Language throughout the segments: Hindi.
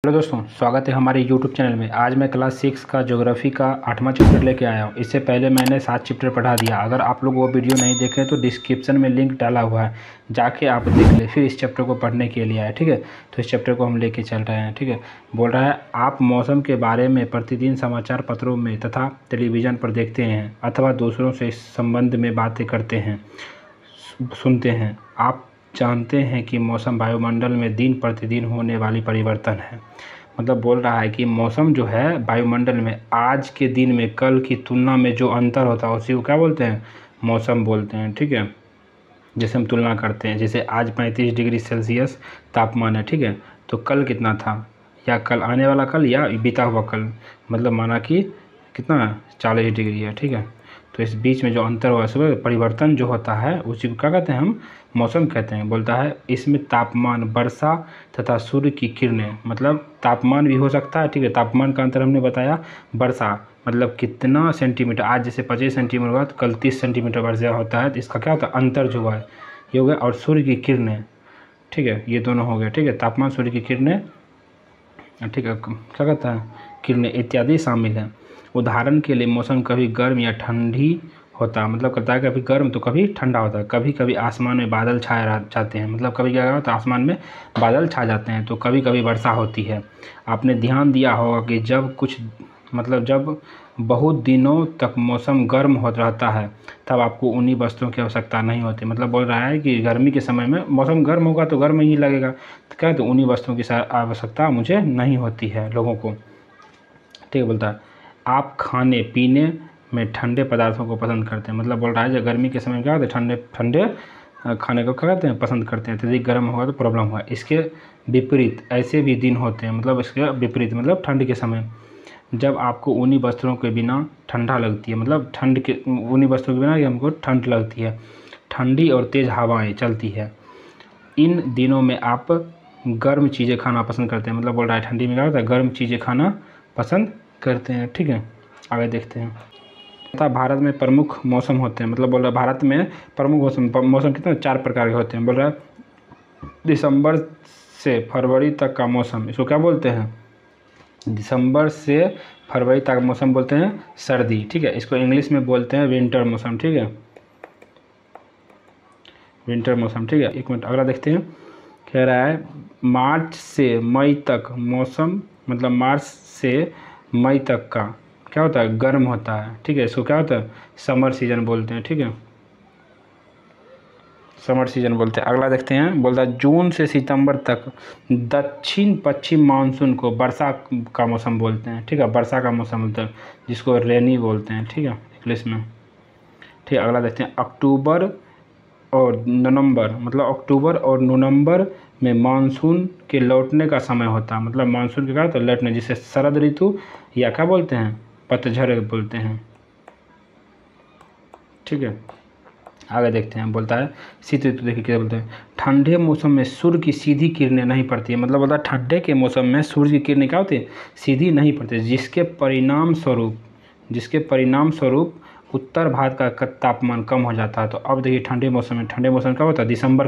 हेलो दोस्तों, स्वागत है हमारे YouTube चैनल में। आज मैं क्लास 6 का ज्योग्राफी का 8वां चैप्टर लेके आया हूँ। इससे पहले मैंने 7 चैप्टर पढ़ा दिया। अगर आप लोग वो वीडियो नहीं देखे तो डिस्क्रिप्शन में लिंक डाला हुआ है, जाके आप देख ले, फिर इस चैप्टर को पढ़ने के लिए आए। ठीक है, तो इस चैप्टर को हम लेके चल रहे हैं। ठीक है, बोल रहा है आप मौसम के बारे में प्रतिदिन समाचार पत्रों में तथा टेलीविज़न पर देखते हैं अथवा दूसरों से इस संबंध में बातें करते हैं, सुनते हैं। आप जानते हैं कि मौसम वायुमंडल में दिन प्रतिदिन होने वाली परिवर्तन है। मतलब बोल रहा है कि मौसम जो है वायुमंडल में आज के दिन में कल की तुलना में जो अंतर होता है उसी को क्या बोलते हैं? मौसम बोलते हैं। ठीक है, जैसे हम तुलना करते हैं, जैसे आज 35 डिग्री सेल्सियस तापमान है। ठीक है, तो कल कितना था, या कल आने वाला कल, या बीता हुआ कल, मतलब माना कि कितना 40 डिग्री है। ठीक है, तो इस बीच में जो अंतर हुआ सुबह परिवर्तन जो होता है उसी को क्या कहते हैं? हम मौसम कहते हैं। बोलता है इसमें तापमान, वर्षा तथा सूर्य की किरणें, मतलब तापमान भी हो सकता है। ठीक है, तापमान का अंतर हमने बताया। वर्षा मतलब कितना सेंटीमीटर, आज जैसे 25 सेंटीमीटर हुआ तो कल 30 सेंटीमीटर वर्षा होता है, तो इसका क्या होता है? अंतर जो है ये हो गया। और सूर्य की किरणें, ठीक है, ये दोनों हो गए। ठीक है, तापमान, सूर्य की किरणें, ठीक है, क्या कहता है? किरणें इत्यादि शामिल हैं। उदाहरण के लिए मौसम कभी गर्म या ठंडी होता है, मतलब कहता है कभी गर्म तो कभी ठंडा होता है। कभी कभी आसमान में बादल छाए जाते हैं, मतलब कभी क्या होता है? आसमान में बादल छा जाते हैं। तो कभी कभी वर्षा होती है। आपने ध्यान दिया होगा कि जब बहुत दिनों तक मौसम गर्म हो रहता है तब आपको ऊनी वस्त्रों की आवश्यकता नहीं होती। मतलब बोल रहा है कि गर्मी के समय में मौसम गर्म होगा तो गर्म ही लगेगा, तो क्या, तो ऊनी वस्त्रों की आवश्यकता मुझे नहीं होती है लोगों को। ठीक है, बोलता है आप खाने पीने में ठंडे पदार्थों को पसंद करते हैं। मतलब बोल रहा है जो गर्मी के समय में क्या होता है? ठंडे ठंडे खाने को क्या कहते हैं? पसंद करते हैं। अत्यधिक गर्म होगा तो प्रॉब्लम होगा। इसके विपरीत ऐसे भी दिन होते हैं, मतलब इसके विपरीत मतलब ठंड के समय जब आपको ऊनी वस्त्रों के बिना ठंडा लगती है, मतलब ठंड के ऊनी वस्त्रों के बिना हमको ठंड लगती है, ठंडी और तेज़ हवाएं चलती है। इन दिनों में आप गर्म चीज़ें खाना पसंद करते हैं। मतलब बोल रहा है ठंडी में क्या होता है? गर्म चीज़ें खाना पसंद करते हैं। ठीक है, आगे देखते हैं। तथा भारत में प्रमुख मौसम होते हैं। मतलब बोल रहा है भारत में प्रमुख मौसम कितने? 4 प्रकार के होते हैं। बोल रहा है दिसंबर से फरवरी तक का मौसम, इसको क्या बोलते हैं? दिसंबर से फरवरी तक मौसम बोलते हैं सर्दी। ठीक है, इसको इंग्लिश में बोलते हैं विंटर मौसम। ठीक है, विंटर मौसम। ठीक है, एक मिनट, अगला देखते हैं। कह रहा है मार्च से मई तक मौसम, मतलब मार्च से मई तक का क्या होता है? गर्म होता है। ठीक है, इसको क्या होता है? समर सीजन बोलते हैं। ठीक है, समर सीजन बोलते हैं। अगला देखते हैं। बोलता है जून से सितंबर तक दक्षिण पश्चिम मानसून को वर्षा का मौसम बोलते हैं। ठीक है, वर्षा का मौसम बोलते हैं, जिसको रेनी बोलते हैं। ठीक है, इंग्लिश में। ठीक है, अगला देखते हैं। अक्टूबर और नवंबर, मतलब अक्टूबर और नवंबर में मानसून के लौटने का समय होता है। मतलब मानसून के क्या होता है? लौटने, जिसे शरद ऋतु या क्या बोलते हैं? पतझड़ बोलते हैं। ठीक है, आगे देखते हैं। बोलता है शीत ऋतु, देखिए क्या बोलते हैं। ठंडे मौसम में सूर्य की सीधी किरणें नहीं पड़ती है। मतलब बोलता है ठंडे के मौसम में सूर्य की किरणें क्या होती है? सीधी नहीं पड़ती, जिसके परिणाम स्वरूप उत्तर भारत का तापमान कम हो जाता है। तो अब देखिए ठंडे मौसम क्या होता है? दिसंबर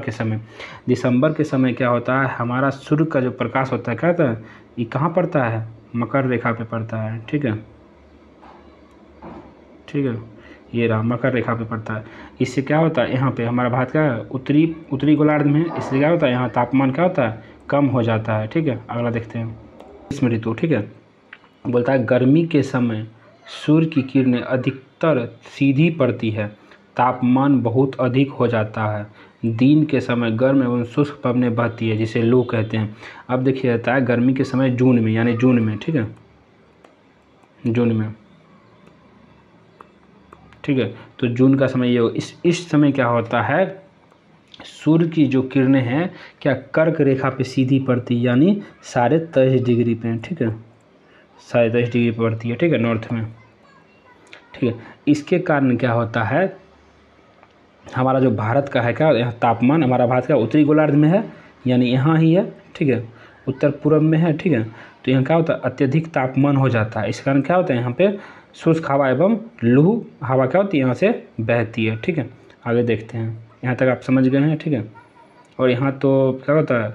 के समय क्या होता है? हमारा सूर्य का जो प्रकाश होता है क्या होता है? ये कहाँ पड़ता है? मकर रेखा पे पड़ता है। ठीक है, ठीक है, ये रहा, मकर रेखा पे पड़ता है। इससे क्या होता है? यहाँ पे हमारा भारत का उत्तरी गोलार्ध में है, इसलिए क्या होता है? यहाँ तापमान क्या होता है? कम हो जाता है। ठीक है, अगला देखते हैं। ग्रीष्म ऋतु। ठीक है, बोलता है गर्मी के समय सूर्य की किरणें अधिकतर सीधी पड़ती है, तापमान बहुत अधिक हो जाता है। दिन के समय गर्म एवं शुष्क पवनें बहती है, जिसे लू कहते हैं। अब देखिए जाता है गर्मी के समय जून में, यानी जून में। ठीक है, जून में। ठीक है, तो जून का समय ये इस समय क्या होता है? सूर्य की जो किरणें हैं क्या कर्क रेखा पे सीधी पड़ती, यानी 23.5 डिग्री पे। ठीक है, 23.5 डिग्री पे पड़ती है। ठीक है, नॉर्थ में। ठीक है, इसके कारण क्या होता है? हमारा जो भारत का है क्या, यहाँ तापमान हमारा भारत का उत्तरी गोलार्ध में है, यानी यहाँ ही है। ठीक है, उत्तर पूर्व में है। ठीक है, तो यहाँ क्या होता है? अत्यधिक तापमान हो जाता है। इस कारण क्या होता है? यहाँ पे शुष्क हवा एवं लू हवा क्या होती है? यहाँ से बहती है। ठीक है, आगे देखते हैं। यहाँ तक आप समझ गए हैं। ठीक है, और यहाँ तो क्या होता है?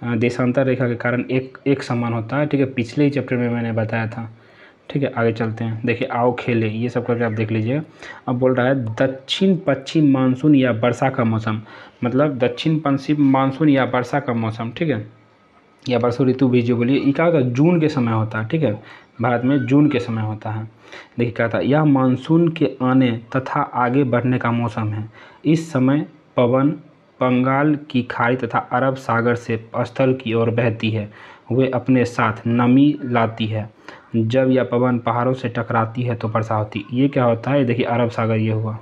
देशांतर रेखा के कारण एक समान होता है, ठीक है। पिछले ही चैप्टर में मैंने बताया था, ठीक है। आगे चलते हैं, देखिए आओ खेले, ये सब करके आप देख लीजिए। अब बोल रहा है दक्षिण पश्चिम मानसून या वर्षा का मौसम, मतलब दक्षिण पश्चिम मानसून या वर्षा का मौसम, ठीक है, या वर्षा ऋतु भी जो बोलिए, ये क्या होता है, जून के समय होता है, ठीक है। भारत में जून के समय होता है। देखिए क्या था, यह मानसून के आने तथा आगे बढ़ने का मौसम है। इस समय पवन बंगाल की खाड़ी तथा अरब सागर से स्थल की ओर बहती है, वे अपने साथ नमी लाती है। जब यह पवन पहाड़ों से टकराती है तो वर्षा होती है। ये क्या होता है, देखिए अरब सागर ये हुआ,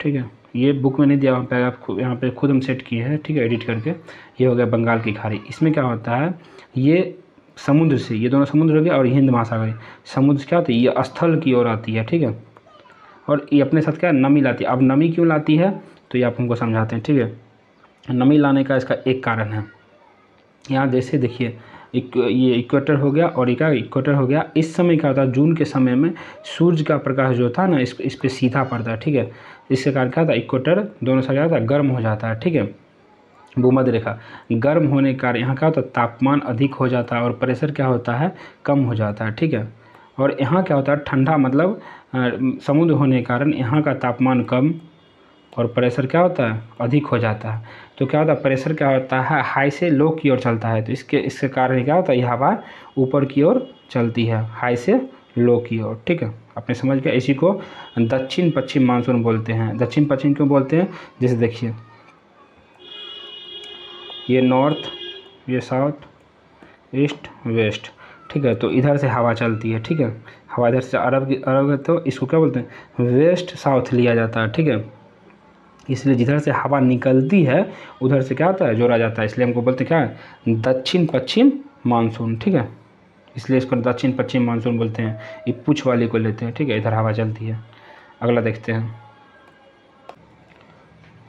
ठीक है। ये बुक में नहीं दिया, वहाँ पे आप यहाँ पे खुद हम सेट किए हैं, ठीक है, एडिट करके। ये हो गया बंगाल की खाड़ी। इसमें क्या होता है, ये समुद्र से, ये दोनों समुद्र हो गया, और हिंद महासागर समुद्र से क्या होती है, ये स्थल की ओर आती है, ठीक है। और ये अपने साथ क्या नमी लाती है। अब नमी क्यों लाती है, तो ये आप हमको समझाते हैं, ठीक है। नमी लाने का इसका एक कारण है, यहाँ जैसे देखिए ये इक्वेटर हो गया और क्या इक्वेटर हो गया। इस समय क्या होता है, जून के समय में सूर्य का प्रकाश जो था ना, इस पे सीधा पड़ता है, ठीक है। इसके कारण क्या होता है, इक्वेटर दोनों साइड क्या होता है, गर्म हो जाता है, ठीक है। भूमध्य रेखा गर्म होने के कारण यहाँ क्या होता है, तापमान अधिक हो जाता है और प्रेशर क्या होता है, कम हो जाता है, ठीक है। और यहाँ क्या होता है, ठंडा, मतलब समुद्र होने के कारण यहाँ का तापमान कम और प्रेशर क्या होता है, अधिक हो जाता है। तो क्या होता है, प्रेशर क्या होता है, हाई से लो की ओर चलता है। तो इसके कारण क्या होता है, ये हवा ऊपर की ओर चलती है, हाई से लो की ओर, ठीक है। आपने समझ गया। इसी को दक्षिण पश्चिम मानसून बोलते हैं। दक्षिण पश्चिम क्यों बोलते हैं, जैसे देखिए ये नॉर्थ, ये साउथ, ईस्ट, वेस्ट, ठीक है। तो इधर से हवा चलती है, ठीक है। हवा इधर से अरब है, तो इसको क्या बोलते हैं, वेस्ट साउथ लिया जाता है, ठीक है। इसलिए जिधर से हवा निकलती है उधर से क्या होता है, जोड़ा जाता है। इसलिए हमको बोलते क्या है, दक्षिण पश्चिम मानसून, ठीक है। इसलिए इसको दक्षिण पश्चिम मानसून बोलते हैं। ये पूछ वाली को लेते हैं, ठीक है, इधर हवा चलती है। अगला देखते हैं।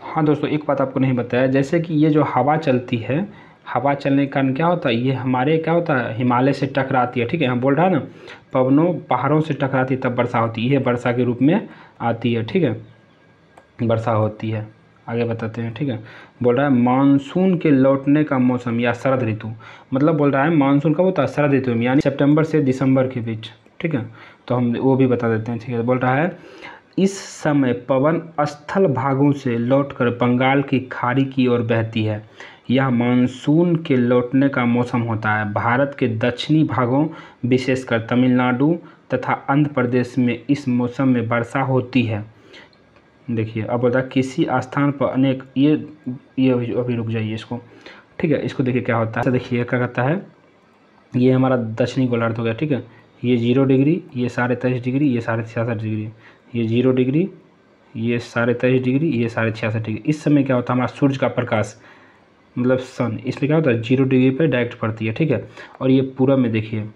हाँ दोस्तों, एक बात आपको नहीं बताया, जैसे कि ये जो हवा चलती है, हवा चलने के कारण क्या होता है, ये हमारे क्या होता है, हिमालय से टकराती है, ठीक है। हम बोल रहा है ना, पवनों पहाड़ों से टकराती है तब वर्षा होती है, ये वर्षा के रूप में आती है, ठीक है, वर्षा होती है। आगे बताते हैं, ठीक है। बोल रहा है मानसून के लौटने का मौसम या शरद ऋतु, मतलब बोल रहा है मानसून कब होता है, शरद ऋतु में, यानी सितंबर से दिसंबर के बीच, ठीक है। तो हम वो भी बता देते हैं, ठीक है। बोल रहा है इस समय पवन स्थल भागों से लौटकर बंगाल की खाड़ी की ओर बहती है। यह मानसून के लौटने का मौसम होता है। भारत के दक्षिणी भागों, विशेषकर तमिलनाडु तथा आंध्र प्रदेश में इस मौसम में वर्षा होती है। देखिए अब बोलता है किसी स्थान पर अनेक, ये अभी रुक जाइए इसको, ठीक है। इसको देखिए क्या होता है, देखिए क्या कहता है, ये हमारा दक्षिणी गोलार्ध हो गया, ठीक है। ये 0 डिग्री, ये 23.5 डिग्री, ये 66.5 डिग्री, ये 0 डिग्री, ये 23.5 डिग्री, ये 66.5 डिग्री। इस समय क्या होता है, हमारा सूर्य का प्रकाश, मतलब सन, इसमें क्या होता है, 0 डिग्री पर डायरेक्ट पड़ती है, ठीक है। और ये पूरब में देखिए,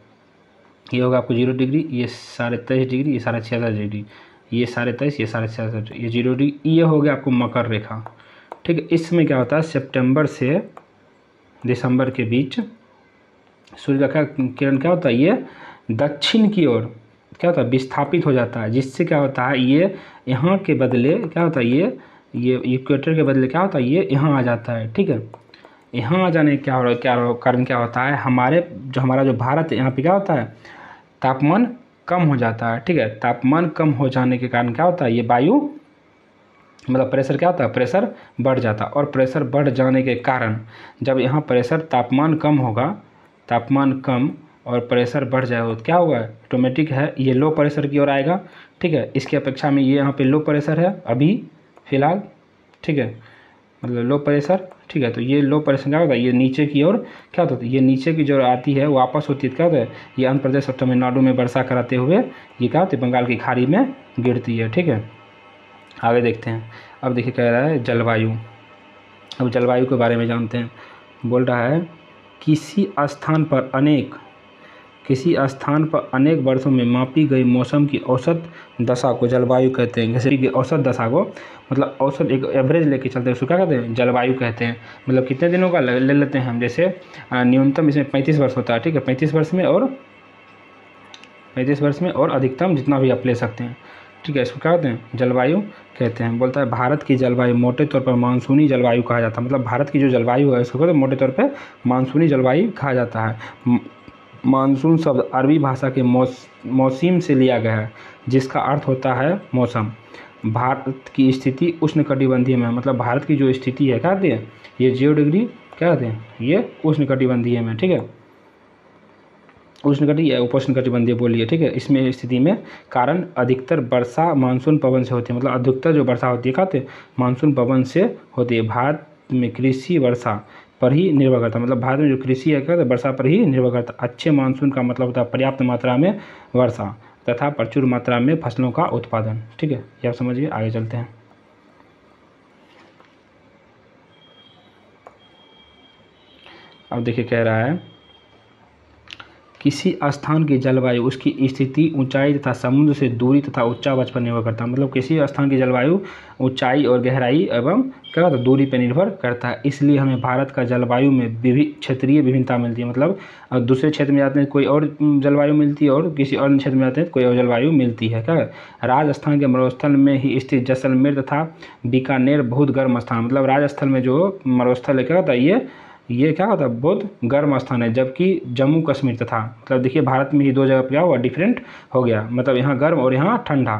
ये होगा आपको 0 डिग्री, ये 23.5 डिग्री, ये 66.5 डिग्री, ये 23.5, ये 66.5, ये 0 डिग्री, ये हो गया आपको मकर रेखा, ठीक है। इसमें क्या होता है, सितंबर से दिसंबर के बीच सूर्य का क्या किरण क्या होता है, ये दक्षिण की ओर क्या होता है, विस्थापित हो जाता है। जिससे क्या होता है, ये यहाँ के बदले क्या होता है, ये इक्वेटर के बदले क्या होता है, ये यहाँ आ जाता है, ठीक है। यहाँ आ जाने क्या कारण क्या होता है, हमारा जो भारत है, यहाँ पे क्या होता है, तापमान कम हो जाता है, ठीक है। तापमान कम हो जाने के कारण क्या होता है, ये वायु, मतलब प्रेशर क्या होता है, प्रेशर बढ़ जाता है। और प्रेशर बढ़ जाने के कारण जब यहाँ प्रेशर, तापमान कम होगा, तापमान कम और प्रेशर बढ़ जाएगा तो क्या होगा, ऑटोमेटिक है ये लो प्रेशर की ओर आएगा, ठीक है। इसकी अपेक्षा में ये यहाँ पे लो प्रेशर है अभी फ़िलहाल, ठीक है, मतलब लो प्रेशर, ठीक है। तो ये लो प्रेशर क्या होता है, ये नीचे की ओर क्या होता है, ये नीचे की जो आती है वापस होती है, क्या होता है, ये आंध्र प्रदेश और तमिलनाडु में वर्षा कराते हुए ये क्या होती है, बंगाल की खाड़ी में गिरती है, ठीक है। आगे देखते हैं। अब देखिए कह रहा है जलवायु। अब जलवायु के बारे में जानते हैं। बोल रहा है किसी स्थान पर अनेक वर्षों में मापी गई मौसम की औसत दशा को जलवायु कहते हैं। जैसे कि औसत दशा को, मतलब औसत एक एवरेज लेके चलते हैं, उसको क्या कहते हैं, जलवायु कहते हैं। मतलब कितने दिनों का ले लेते हैं हम, जैसे न्यूनतम इसमें 35 वर्ष होता है, ठीक है। 35 वर्ष में और अधिकतम जितना भी आप ले सकते हैं, ठीक है, इसको क्या कहते हैं, जलवायु कहते हैं। बोलता है भारत की जलवायु मोटे तौर पर मानसूनी जलवायु कहा जाता है। मतलब भारत की जो जलवायु है इसको कहते हैं मोटे तौर पर मानसूनी जलवायु कहा जाता है। मानसून शब्द अरबी भाषा के मौसम से लिया गया है, जिसका अर्थ होता है मौसम। भारत की स्थिति उष्णकटिबंधीय में, मतलब भारत की जो स्थिति है क्या कहते हैं, ये 0 डिग्री क्या कहते हैं, ये उष्णकटिबंधीय में, ठीक है, उष्णकटिबंधीय या उपोष्णकटिबंधीय बोलिए, ठीक है। इसमें स्थिति में कारण अधिकतर वर्षा मानसून पवन से होती है। मतलब अधिकतर जो वर्षा होती है कहते हैं मानसून पवन से होती है। भारत में कृषि वर्षा पर ही निर्भर करता है। मतलब भारत में जो कृषि है क्या वर्षा पर ही निर्भर करता है। अच्छे मानसून का मतलब होता है पर्याप्त मात्रा में वर्षा तथा प्रचुर मात्रा में फसलों का उत्पादन, ठीक है, ये आप समझिए। आगे चलते हैं। अब देखिए कह रहा है किसी स्थान की जलवायु उसकी स्थिति, ऊंचाई तथा समुद्र से दूरी तथा उच्चावच पर निर्भर करता है। मतलब किसी स्थान की जलवायु ऊंचाई और गहराई एवं क्या होता है दूरी पर निर्भर करता है। इसलिए हमें भारत का जलवायु में क्षेत्रीय विभिन्नता मिलती है। मतलब दूसरे क्षेत्र में जाते हैं कोई और जलवायु मिलती है और किसी और क्षेत्र में जाते हैं कोई और जलवायु मिलती है। क्या राजस्थान के मरुस्थल में ही स्थित जैसलमेर तथा बीकानेर बहुत गर्म स्थान। मतलब राजस्थान में जो मरुस्थल है क्या होता है ये क्या होता है बहुत गर्म स्थान है। जबकि जम्मू कश्मीर तथा मतलब देखिए भारत में ही दो जगह क्या हुआ डिफरेंट हो गया। मतलब यहाँ गर्म और यहाँ ठंडा।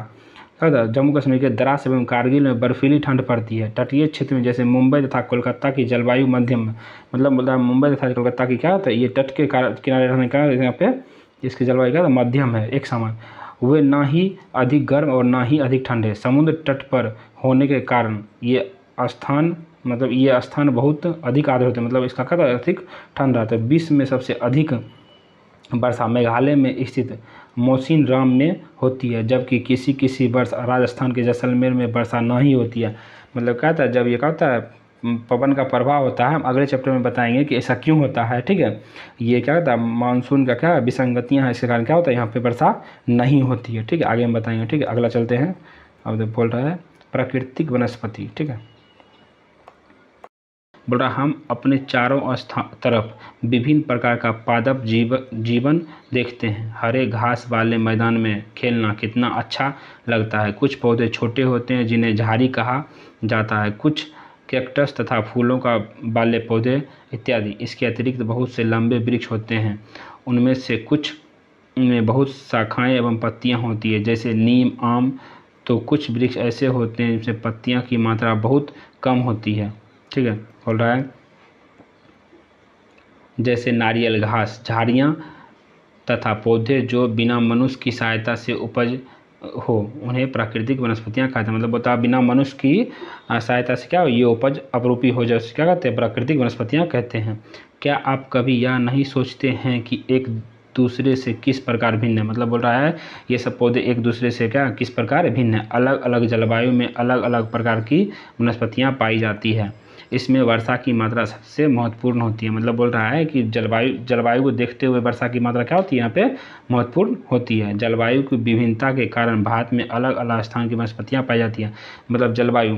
क्या होता है जम्मू कश्मीर के द्रास एवं कारगिल में बर्फीली ठंड पड़ती है। तटीय क्षेत्र में जैसे मुंबई तथा कोलकाता की जलवायु मध्यम, मतलब मुंबई तथा कोलकाता की क्या होता है ये तट के किनारे रहने का यहाँ पे इसकी जलवायु क्या मध्यम है, एक समान। वे ना ही अधिक गर्म और ना ही अधिक ठंडे। समुद्र तट पर होने के कारण ये स्थान बहुत अधिक आर्द्र होते हैं। मतलब इसका क्या अधिक ठंड रहता है। विश्व में सबसे अधिक वर्षा मेघालय में स्थित मौसिनराम में होती है, जबकि किसी वर्ष राजस्थान के जैसलमेर में वर्षा नहीं होती है। मतलब क्या होता है जब ये क्या होता है पवन का प्रभाव होता है। हम अगले चैप्टर में बताएंगे कि ऐसा क्यों होता है, ठीक है। ये क्या होता है मानसून का क्या विसंगतियाँ हैं, इसके कारण क्या होता है यहाँ पे वर्षा नहीं होती है, ठीक है। आगे हम बताएंगे, ठीक है। अगला चलते हैं। अब बोल रहा है प्राकृतिक वनस्पति, ठीक है। बोल रहा हम अपने चारों तरफ विभिन्न प्रकार का पादप जीवन देखते हैं। हरे घास वाले मैदान में खेलना कितना अच्छा लगता है। कुछ पौधे छोटे होते हैं जिन्हें झाड़ी कहा जाता है, कुछ कैक्टस तथा फूलों का वाले पौधे इत्यादि। इसके अतिरिक्त बहुत से लंबे वृक्ष होते हैं, उनमें से कुछ में बहुत शाखाएँ एवं पत्तियाँ होती है, जैसे नीम, आम। तो कुछ वृक्ष ऐसे होते हैं जिनमें पत्तियाँ की मात्रा बहुत कम होती है, ठीक है। बोल रहा है जैसे नारियल घास, झाड़ियाँ तथा पौधे जो बिना मनुष्य की सहायता से उपज हो उन्हें प्राकृतिक वनस्पतियाँ कहते हैं। मतलब बता बिना मनुष्य की सहायता से क्या हो ये उपज अपरूपी हो जाए, क्या कहते हैं प्राकृतिक वनस्पतियाँ कहते हैं। क्या आप कभी यह नहीं सोचते हैं कि एक दूसरे से किस प्रकार भिन्न है। मतलब बोल रहा है ये सब पौधे एक दूसरे से क्या किस प्रकार भिन्न है। अलग अलग जलवायु में अलग अलग प्रकार की वनस्पतियाँ पाई जाती है। इसमें वर्षा की मात्रा सबसे महत्वपूर्ण होती है। मतलब बोल रहा है कि जलवायु को देखते हुए वर्षा की मात्रा क्या होती है यहाँ पे महत्वपूर्ण होती है। जलवायु की विभिन्नता के कारण भारत में अलग अलग स्थान की वनस्पतियाँ पाई जाती हैं। मतलब जलवायु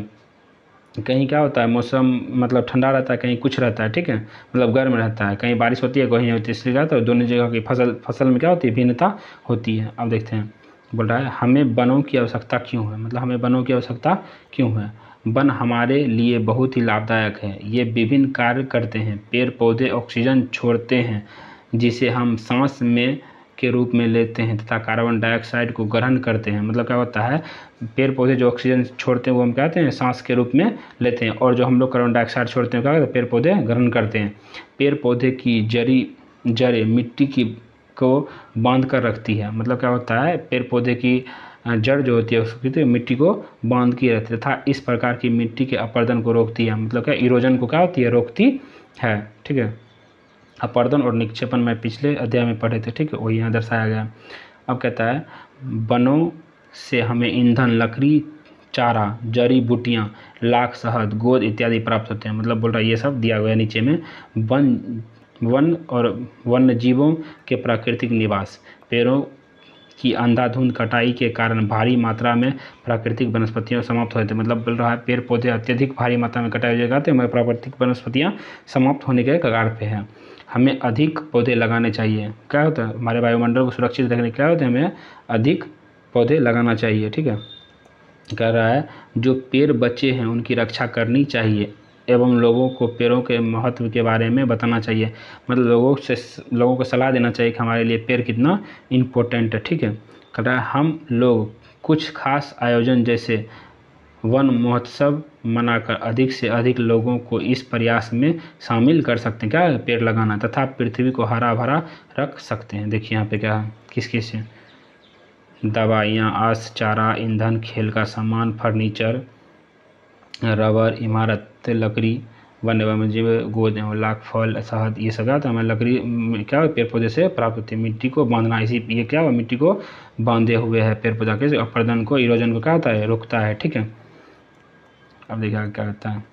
कहीं क्या होता है मौसम मतलब ठंडा रहता है, कहीं कुछ रहता है, ठीक है, मतलब गर्म रहता है, कहीं बारिश होती है कहीं नहीं होती। इसलिए क्या होता है दोनों जगह की फसल में क्या होती है भिन्नता होती है। अब देखते हैं बोल रहा है हमें वनों की आवश्यकता क्यों है। मतलब हमें वनों की आवश्यकता क्यों है। वन हमारे लिए बहुत ही लाभदायक है। ये विभिन्न कार्य करते हैं। पेड़ पौधे ऑक्सीजन छोड़ते हैं जिसे हम सांस में के रूप में लेते हैं तथा कार्बन डाइऑक्साइड को ग्रहण करते हैं। मतलब क्या होता है पेड़ पौधे जो ऑक्सीजन छोड़ते हैं वो हम कहते हैं सांस के रूप में लेते हैं, और जो हम लोग कार्बन डाइऑक्साइड छोड़ते हैं क्या कहते हैं पेड़ पौधे ग्रहण करते हैं। पेड़ पौधे की जड़ें मिट्टी को बांध कर रखती है। मतलब क्या होता है पेड़ पौधे की जड़ जो होती है उसको मिट्टी को बांध के रखती है तथा इस प्रकार की मिट्टी के अपरदन को रोकती है। मतलब क्या इरोजन को क्या होती है रोकती है, ठीक है। अपरदन और निक्षेपण में पिछले अध्याय में पढ़े थे, ठीक है, वही यहाँ दर्शाया गया। अब कहता है वनों से हमें ईंधन, लकड़ी, चारा, जड़ी बूटियाँ, लाख, शहद, गोंद इत्यादि प्राप्त होते हैं। मतलब बोल रहा है ये सब दिया गया नीचे में। वन और वन्य जीवों के प्राकृतिक निवास। पेड़ों की अंधाधुंध कटाई के कारण भारी मात्रा में प्राकृतिक वनस्पतियाँ समाप्त हो जाती है। मतलब बोल रहा है पेड़ पौधे अत्यधिक भारी मात्रा में कटाए जाते हैं, हमारे प्राकृतिक वनस्पतियाँ समाप्त होने के कगार पे हैं। हमें अधिक पौधे लगाने चाहिए। क्या होता है हमारे वायुमंडल को सुरक्षित रखने के क्या होते हैं हमें अधिक पौधे लगाना चाहिए। ठीक है, कह रहा है जो पेड़ बचे हैं उनकी रक्षा करनी चाहिए एवं लोगों को पेड़ों के महत्व के बारे में बताना चाहिए। मतलब लोगों को सलाह देना चाहिए कि हमारे लिए पेड़ कितना इम्पोर्टेंट है। ठीक है, कह रहा है हम लोग कुछ खास आयोजन जैसे वन महोत्सव मनाकर अधिक से अधिक लोगों को इस प्रयास में शामिल कर सकते हैं, क्या पेड़ लगाना, तथा पृथ्वी को हरा भरा रख सकते हैं। देखिए यहाँ पे क्या है, किस किस से दवाइयाँ, आस चारा, ईंधन, खेल का सामान, फर्नीचर, रबर, इमारत, लकड़ी, वन्य एवं जीव, गोद एवं लाख, फल, शहद, ये सब क्या होता है हमें लकड़ी क्या पेड़ पौधे से प्राप्त होती है। मिट्टी को बांधना, इसी ये क्या हुआ, मिट्टी को बांधे हुए है पेड़ पौधा के अपरदन को, इरोजन को क्या होता है, रोकता है। ठीक है, अब देखिए क्या कहता है,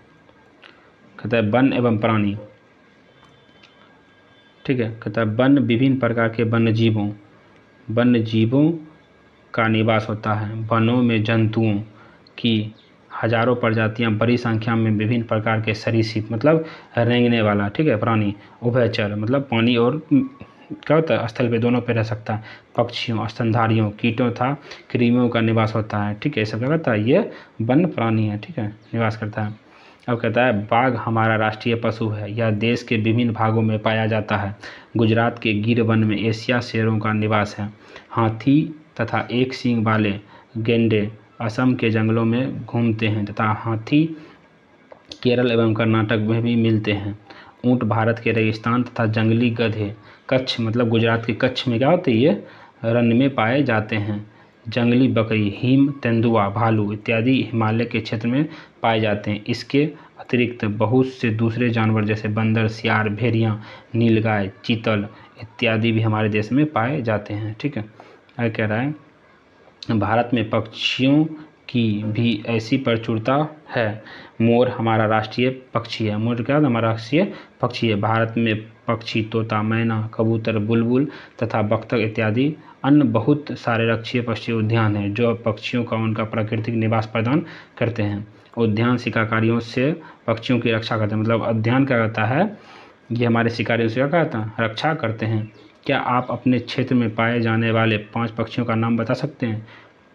कहता है वन एवं प्राणी। ठीक है, कहता है वन विभिन्न प्रकार के वन्य जीवों का निवास होता है। वनों में जंतुओं की हजारों प्रजातियां, बड़ी संख्या में विभिन्न प्रकार के सरीसृप मतलब रेंगने वाला, ठीक है, प्राणी, उभयचर मतलब पानी और क्या होता है स्थल पे दोनों पे रह सकता है, पक्षियों, स्तनधारियों, कीटों तथा कृमियों का निवास होता है। ठीक है, ये सब क्या करता है, ये वन प्राणी है। ठीक है, निवास करता है। अब कहता है बाघ हमारा राष्ट्रीय पशु है, यह देश के विभिन्न भागों में पाया जाता है। गुजरात के गिर वन में एशिया शेरों का निवास है। हाथी तथा एक सींग वाले गैंडे असम के जंगलों में घूमते हैं तथा हाथी केरल एवं कर्नाटक में भी मिलते हैं। ऊंट भारत के रेगिस्तान तथा जंगली गधे कच्छ मतलब गुजरात के कच्छ में क्या होते हैं, ये रन में पाए जाते हैं। जंगली बकरी, हिम तेंदुआ, भालू इत्यादि हिमालय के क्षेत्र में पाए जाते हैं। इसके अतिरिक्त बहुत से दूसरे जानवर जैसे बंदर, सियार, भेड़िया, नीलगाय, चीतल इत्यादि भी हमारे देश में पाए जाते हैं। ठीक है, आगे कह रहा है भारत में पक्षियों की भी ऐसी प्रचुरता है। मोर हमारा राष्ट्रीय पक्षी है। मोर क्या है, हमारा राष्ट्रीय पक्षी है। भारत में पक्षी तोता, मैना, कबूतर, बुलबुल तथा बख्तर इत्यादि अन्य बहुत सारे राष्ट्रीय पक्षी उद्यान हैं जो पक्षियों का उनका प्राकृतिक निवास प्रदान करते हैं। उद्यान शिकारियों से पक्षियों की रक्षा करते हैं। मतलब उद्यान क्या करता है, ये हमारे शिकारियों से क्या करता है, रक्षा करते हैं। क्या आप अपने क्षेत्र में पाए जाने वाले 5 पक्षियों का नाम बता सकते हैं?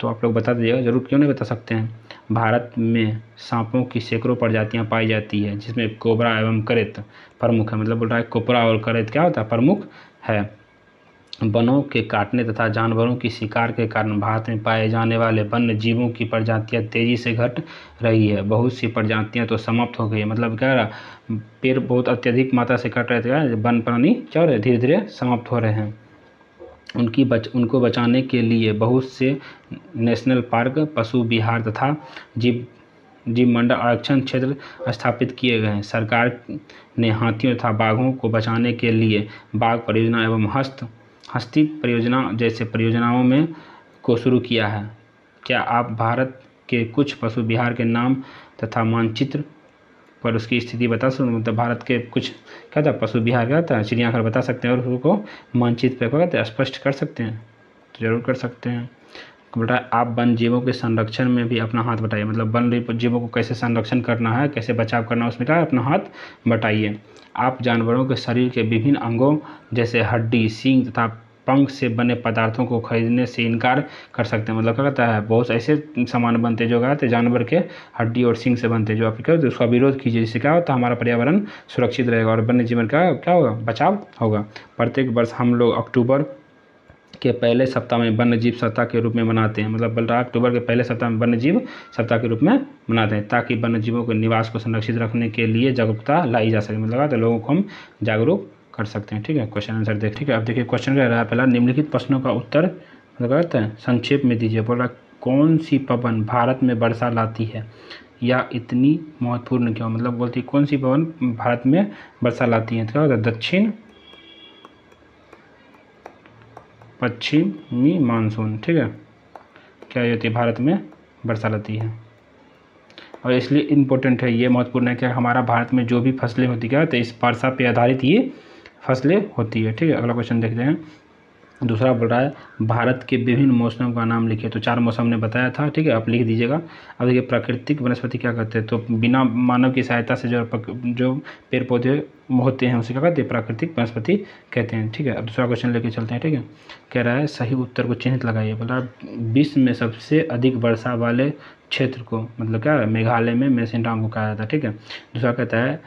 तो आप लोग बता दीजिएगा, ज़रूर, क्यों नहीं बता सकते हैं। भारत में सांपों की सैकड़ों प्रजातियां पाई जाती है जिसमें कोबरा एवं करेत प्रमुख है। मतलब बोल रहा है कोबरा और करेत क्या होता है, प्रमुख है। वनों के काटने तथा जानवरों की शिकार के कारण भारत में पाए जाने वाले वन्य जीवों की प्रजातियां तेजी से घट रही है। बहुत सी प्रजातियां तो समाप्त हो गई है। मतलब क्या रहा, पेड़ बहुत अत्यधिक मात्रा से कट रहे थे, वन प्राणी क्या हो रहे, धीरे धीरे समाप्त हो रहे हैं। उनको बचाने के लिए बहुत से नेशनल पार्क, पशु विहार तथा जीव मंडल आरक्षण क्षेत्र स्थापित किए गए हैं। सरकार ने हाथियों तथा बाघों को बचाने के लिए बाघ परियोजना एवं हस्ती परियोजना जैसे परियोजनाओं में को शुरू किया है। क्या आप भारत के कुछ पशु विहार के नाम तथा मानचित्र पर उसकी स्थिति बता सकते, मतलब भारत के कुछ क्या था पशु विहार क्या था, चिड़ियाघर बता सकते हैं और उसको मानचित्र पर क्या स्पष्ट कर सकते हैं? तो जरूर कर सकते हैं। बेटा आप वन जीवों के संरक्षण में भी अपना हाथ बटाइए। मतलब वन जीवों को कैसे संरक्षण करना है, कैसे बचाव करना है, उसमें क्या अपना हाथ बटाइए। आप जानवरों के शरीर के विभिन्न अंगों जैसे हड्डी, सींग तथा पंख से बने पदार्थों को खरीदने से इनकार कर सकते हैं। मतलब क्या कहता है, बहुत ऐसे सामान बनते जो क्या होते जानवर के हड्डी और सींग से बनते, जो आप क्या होते उसका विरोध कीजिए, जिससे क्या होता है हमारा पर्यावरण सुरक्षित रहेगा और वन्य जीवन का क्या होगा, बचाव होगा। प्रत्येक वर्ष हम लोग अक्टूबर के पहले सप्ताह में वन्य जीव सप्ताह के रूप में मनाते हैं। मतलब बल रहा अक्टूबर के पहले सप्ताह में वन्य जीव सप्ताह के रूप में मनाते हैं ताकि वन्य जीवों के निवास को संरक्षित रखने के लिए जागरूकता लाई जा सके। मतलब तो लोगों को हम जागरूक कर सकते हैं। ठीक है, क्वेश्चन आंसर देख। ठीक है, अब देखिए क्वेश्चन क्या रहा है, पहला निम्नलिखित प्रश्नों का उत्तर मतलब कहते हैं संक्षेप में दीजिए। बोल रहा कौन सी पवन भारत में वर्षा लाती है या इतनी महत्वपूर्ण क्यों? मतलब बोलती कौन सी पवन भारत में वर्षा लाती है, तो क्या होता है दक्षिण पश्चिमी मानसून। ठीक है, क्या होती है भारत में वर्षा लाती है और इसलिए इम्पोर्टेंट है, ये महत्वपूर्ण है कि हमारा भारत में जो भी फसलें होती क्या तो इस वर्षा पे आधारित ये फसलें होती है। ठीक है, अगला क्वेश्चन देखते हैं। दूसरा बोल रहा है भारत के विभिन्न मौसमों का नाम लिखिए। तो 4 मौसम ने बताया था, ठीक है, आप लिख दीजिएगा। अब देखिए प्राकृतिक वनस्पति क्या कहते हैं, तो बिना मानव की सहायता से जो पेड़ पौधे होते हैं उसे क्या कहते हैं, प्राकृतिक वनस्पति कहते हैं, ठीक है। अब दूसरा क्वेश्चन लेके चलते हैं, ठीक है। कह रहा है सही उत्तर को चिन्हित लगाइए। बोला विश्व में सबसे अधिक वर्षा वाले क्षेत्र को, मतलब क्या है, मेघालय में मेसिनराम को कहा जाता है, ठीक है। दूसरा कहता है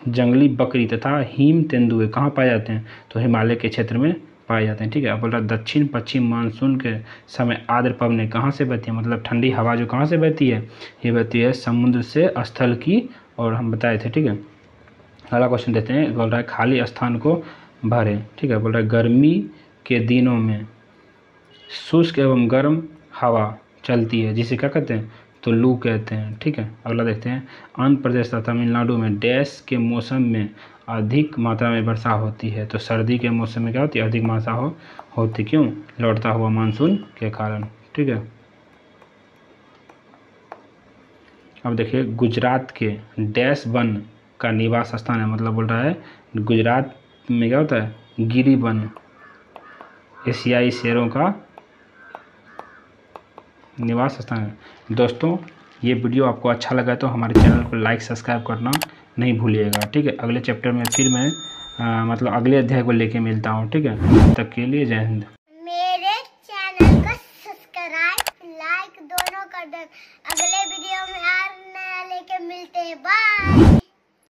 जंगली बकरी तथा हिम तेंदुए कहाँ पाए जाते हैं, तो हिमालय के क्षेत्र में पाए जाते हैं, ठीक है। अब बोल रहा दक्षिण पश्चिम मानसून के समय आर्द्र पवनें कहाँ से बहती है, मतलब ठंडी हवा जो कहाँ से बहती है, ये बहती है समुद्र से स्थल की, और हम बताए थे, ठीक है। अगला क्वेश्चन देते हैं। बोल रहा है खाली स्थान को भरें, ठीक है। बोल रहा है गर्मी के दिनों में शुष्क एवं गर्म हवा चलती है जिसे क्या कहते हैं, तो लू कहते हैं, ठीक है। अगला देखते हैं आंध्र प्रदेश तथा तमिलनाडु में डैश के मौसम में अधिक मात्रा में वर्षा होती है, तो सर्दी के मौसम में क्या होती है, अधिक वर्षा होती, क्यों, लौटता हुआ मानसून के कारण, ठीक है। अब देखिए गुजरात के डैश वन का निवास स्थान है, मतलब बोल रहा है गुजरात में क्या होता है, गिरी वन एशियाई शेरों का निवास स्थान है। दोस्तों ये वीडियो आपको अच्छा लगा तो हमारे चैनल को लाइक सब्सक्राइब करना नहीं भूलिएगा, ठीक है। अगले चैप्टर में फिर मैं मतलब अगले अध्याय को लेके मिलता हूँ, ठीक है। तब तक के लिए जय हिंद। मेरे चैनल को सब्सक्राइब लाइक दोनों कर दो। अगले वीडियो में और नया लेके मिलते हैं। बाय।